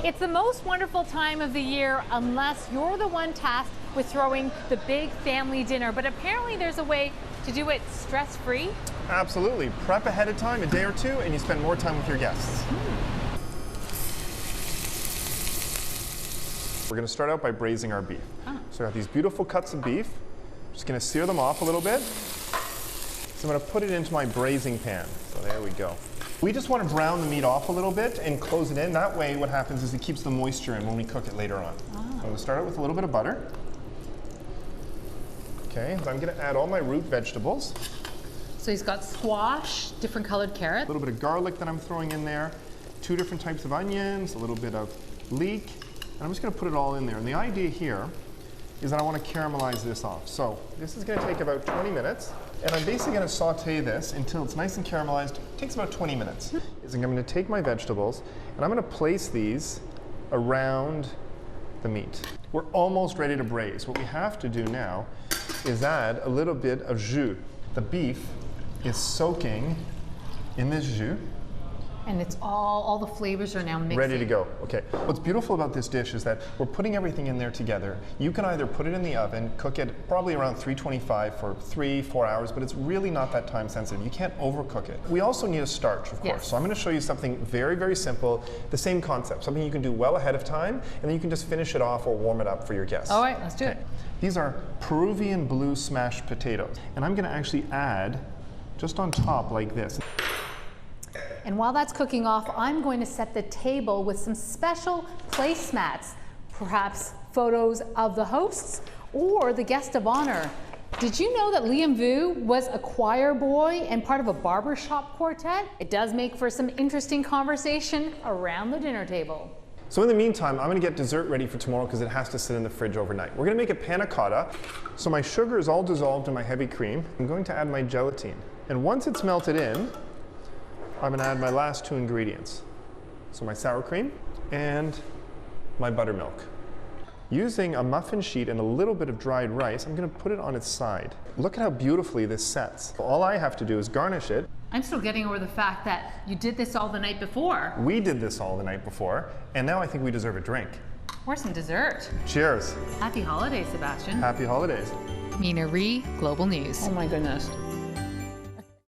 It's the most wonderful time of the year unless you're the one tasked with throwing the big family dinner. But apparently there's a way to do it stress-free. Absolutely. Prep ahead of time, a day or two, and you spend more time with your guests. We're going to start out by braising our beef. So I have these beautiful cuts of beef. Just going to sear them off a little bit. So I'm going to put it into my braising pan. So there we go. We just want to brown the meat off a little bit and close it in. That way what happens is it keeps the moisture in when we cook it later on. So I'm going to start out with a little bit of butter. Okay, so I'm going to add all my root vegetables. So he's got squash, different colored carrots. A little bit of garlic that I'm throwing in there, 2 different types of onions, a little bit of leek, and I'm just going to put it all in there. And the idea here is that I want to caramelize this off. So this is going to take about 20 minutes, and I'm basically going to saute this until it's nice and caramelized. It takes about 20 minutes. I'm going to take my vegetables, and I'm going to place these around the meat. We're almost ready to braise. What we have to do now is add a little bit of jus. The beef is soaking in this jus. And it's all the flavors are now mixing. Ready to go. Okay. What's beautiful about this dish is that we're putting everything in there together. You can either put it in the oven, cook it probably around 325 for 3-4 hours, but it's really not that time sensitive. You can't overcook it. We also need a starch, of course. So I'm going to show you something very, very simple, the same concept, something you can do well ahead of time, and then you can just finish it off or warm it up for your guests. All right, let's do it. These are Peruvian blue smashed potatoes, and I'm going to actually add just on top like this. And while that's cooking off, I'm going to set the table with some special placemats, perhaps photos of the hosts or the guest of honor. Did you know that Liam Vu was a choir boy and part of a barbershop quartet? It does make for some interesting conversation around the dinner table. So in the meantime, I'm going to get dessert ready for tomorrow because it has to sit in the fridge overnight. We're going to make a panna cotta. So my sugar is all dissolved in my heavy cream. I'm going to add my gelatine. And once it's melted in, I'm going to add my last 2 ingredients. So my sour cream and my buttermilk. Using a muffin sheet and a little bit of dried rice, I'm going to put it on its side. Look at how beautifully this sets. All I have to do is garnish it. I'm still getting over the fact that you did this all the night before. We did this all the night before, and now I think we deserve a drink. Or some dessert. Cheers. Happy holidays, Sebastien. Happy holidays. Mina Ree, Global News. Oh my goodness.